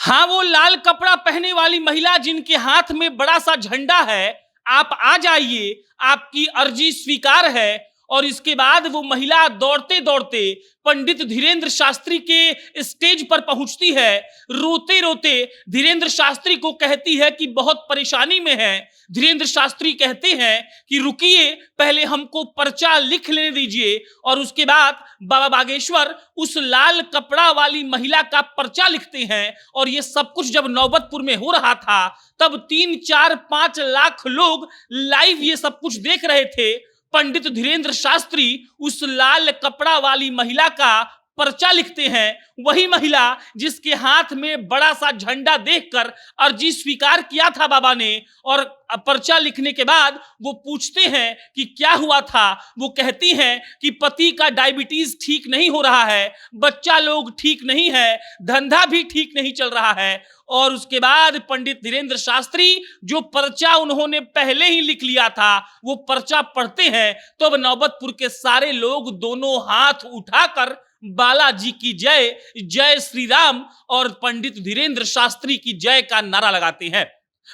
हाँ, वो लाल कपड़ा पहने वाली महिला जिनके हाथ में बड़ा सा झंडा है, आप आ जाइए, आपकी अर्जी स्वीकार है। और इसके बाद वो महिला दौड़ते दौड़ते पंडित धीरेन्द्र शास्त्री के स्टेज पर पहुंचती है। रोते रोते धीरेन्द्र शास्त्री को कहती है कि बहुत परेशानी में है। धीरेन्द्र शास्त्री कहते हैं कि रुकिए, पहले हमको पर्चा लिख लेने दीजिए। और उसके बाद बाबा बागेश्वर उस लाल कपड़ा वाली महिला का पर्चा लिखते हैं। और ये सब कुछ जब नौबतपुर में हो रहा था, तब 3-4-5 लाख लोग लाइव ये सब कुछ देख रहे थे। पंडित धीरेन्द्र शास्त्री उस लाल कपड़ा वाली महिला का पर्चा लिखते हैं। वही महिला जिसके हाथ में बड़ा सा झंडा देखकर अर्जी स्वीकार किया था बाबा ने। और पर्चा लिखने के बाद वो पूछते हैं कि क्या हुआ था। वो कहती हैं कि पति का डायबिटीज ठीक नहीं हो रहा है, बच्चा लोग ठीक नहीं है, धंधा भी ठीक नहीं चल रहा है। और उसके बाद पंडित धीरेन्द्र शास्त्री जो पर्चा उन्होंने पहले ही लिख लिया था, वो पर्चा पढ़ते हैं तो अब नौबतपुर के सारे लोग दोनों हाथ उठाकर बालाजी की जय, जय श्री राम और पंडित धीरेन्द्र शास्त्री की जय का नारा लगाते हैं।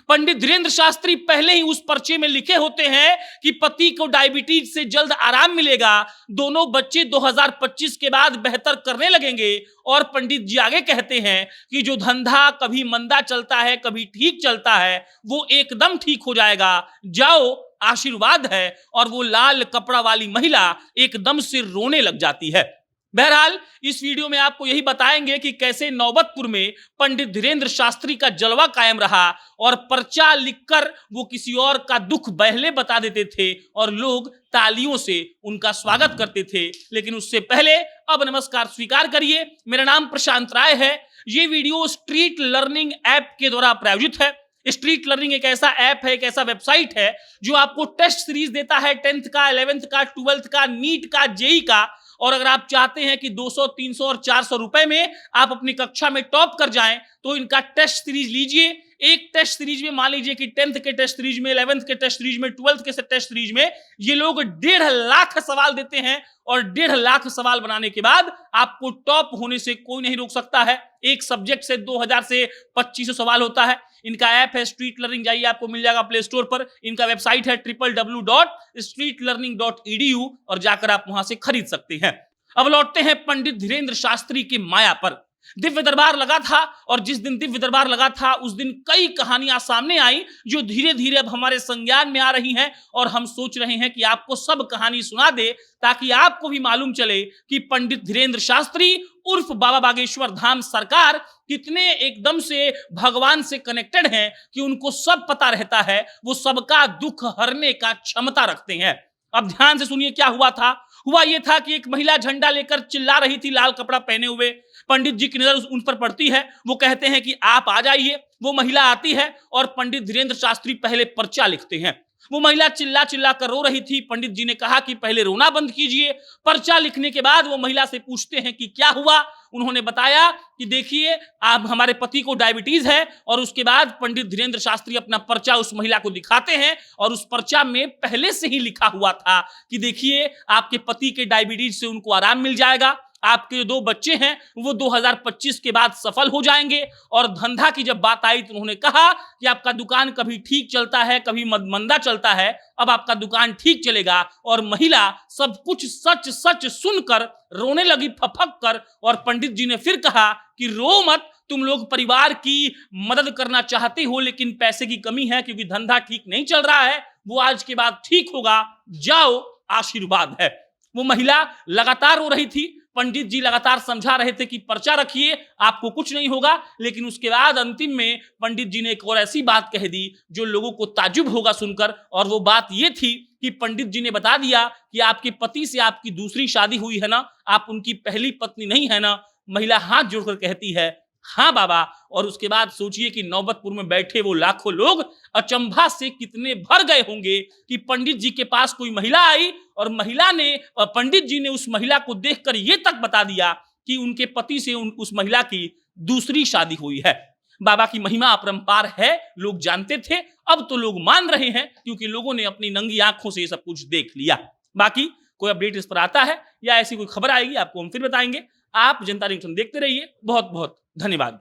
पंडित धीरेन्द्र शास्त्री पहले ही उस पर्चे में लिखे होते हैं कि पति को डायबिटीज से जल्द आराम मिलेगा, दोनों बच्चे 2025 के बाद बेहतर करने लगेंगे। और पंडित जी आगे कहते हैं कि जो धंधा कभी मंदा चलता है, कभी ठीक चलता है, वो एकदम ठीक हो जाएगा, जाओ आशीर्वाद है। और वो लाल कपड़ा वाली महिला एकदम से रोने लग जाती है। बहरहाल इस वीडियो में आपको यही बताएंगे कि कैसे नौबतपुर में पंडित धीरेन्द्र शास्त्री का जलवा कायम रहा और पर्चा लिखकर वो किसी और का दुख पहले बता देते थे और लोग तालियों से उनका स्वागत करते थे। लेकिन उससे पहले अब नमस्कार स्वीकार करिए, मेरा नाम प्रशांत राय है। ये वीडियो स्ट्रीट लर्निंग ऐप के द्वारा प्रायोजित है। स्ट्रीट लर्निंग एक ऐसा ऐप है, एक ऐसा वेबसाइट है जो आपको टेस्ट सीरीज देता है 10th का, 11th का, 12th का, नीट का, जेई का। और अगर आप चाहते हैं कि 200, 300 और 400 रुपए में आप अपनी कक्षा में टॉप कर जाएं, तो इनका टेस्ट सीरीज लीजिए। एक टेस्ट सीरीज में मान लीजिए कि 10th के टेस्ट सीरीज में, 11th के टेस्ट सीरीज में, 12th के टेस्ट सीरीज में ये लोग 1.5 लाख सवाल देते हैं। और 1.5 लाख सवाल बनाने के बाद आपको टॉप होने से कोई नहीं रोक सकता है। एक सब्जेक्ट से 2000 से 2500 सवाल होता है। इनका ऐप है स्ट्रीट लर्निंग, जाइए आपको मिल जाएगा प्ले स्टोर पर। इनका वेबसाइट है www.streetlearning.edu और जाकर आप वहां से खरीद सकते हैं। अब लौटते हैं पंडित धीरेन्द्र शास्त्री की माया पर। दिव्य दरबार लगा था और जिस दिन दिव्य दरबार लगा था उस दिन कई कहानियां सामने आई जो धीरे धीरे अब हमारे संज्ञान में आ रही हैं। और हम सोच रहे हैं कि आपको सब कहानी सुना दे ताकि आपको भी मालूम चले कि पंडित धीरेन्द्र शास्त्री उर्फ बाबा बागेश्वर धाम सरकार कितने एकदम से भगवान से कनेक्टेड हैं कि उनको सब पता रहता है, वो सबका दुख हरने का क्षमता रखते हैं। अब ध्यान से सुनिए क्या हुआ था। हुआ यह था कि एक महिला झंडा लेकर चिल्ला रही थी, लाल कपड़ा पहने हुए। पंडित जी की नजर उन पर पड़ती है। वो कहते हैं कि आप आ जाइए। वो महिला आती है और पंडित धीरेन्द्र शास्त्री पहले पर्चा लिखते हैं। वो महिला चिल्ला चिल्ला कर रो रही थी। पंडित जी ने कहा कि पहले रोना बंद कीजिए। पर्चा लिखने के बाद वो महिला से पूछते हैं कि क्या हुआ। उन्होंने बताया कि देखिए, आप हमारे पति को डायबिटीज है। और उसके बाद पंडित धीरेन्द्र शास्त्री अपना पर्चा उस महिला को दिखाते हैं और उस पर्चा में पहले से ही लिखा हुआ था कि देखिए, आपके पति के डायबिटीज से उनको आराम मिल जाएगा, आपके जो 2 बच्चे हैं वो 2025 के बाद सफल हो जाएंगे। और धंधा की जब बात आई तो उन्होंने कहा कि आपका दुकान कभी ठीक चलता है, कभी मंदा चलता है, अब आपका दुकान ठीक चलेगा। और महिला सब कुछ सच सच सुनकर रोने लगी फफक कर। और पंडित जी ने फिर कहा कि रो मत, तुम लोग परिवार की मदद करना चाहते हो लेकिन पैसे की कमी है क्योंकि धंधा ठीक नहीं चल रहा है, वो आज के बाद ठीक होगा, जाओ आशीर्वाद है। वो महिला लगातार रो रही थी। पंडित जी लगातार समझा रहे थे कि पर्चा रखिए, आपको कुछ नहीं होगा। लेकिन उसके बाद अंतिम में पंडित जी ने एक और ऐसी बात कह दी जो लोगों को ताज्जुब होगा सुनकर। और वो बात ये थी कि पंडित जी ने बता दिया कि आपके पति से आपकी दूसरी शादी हुई है ना, आप उनकी पहली पत्नी नहीं है ना। महिला हाथ जोड़कर कहती है हाँ बाबा। और उसके बाद सोचिए कि नौबतपुर में बैठे वो लाखों लोग अचंभा से कितने भर गए होंगे कि पंडित जी के पास कोई महिला आई और महिला ने, पंडित जी ने उस महिला को देखकर ये तक बता दिया कि उनके पति से उस महिला की दूसरी शादी हुई है। बाबा की महिमा अपरंपार है, लोग जानते थे, अब तो लोग मान रहे हैं क्योंकि लोगों ने अपनी नंगी आंखों से ये सब कुछ देख लिया। बाकी कोई अपडेट इस पर आता है या ऐसी कोई खबर आएगी आपको हम फिर बताएंगे। आप जनता न्यूज़ देखते रहिए। बहुत बहुत धन्यवाद।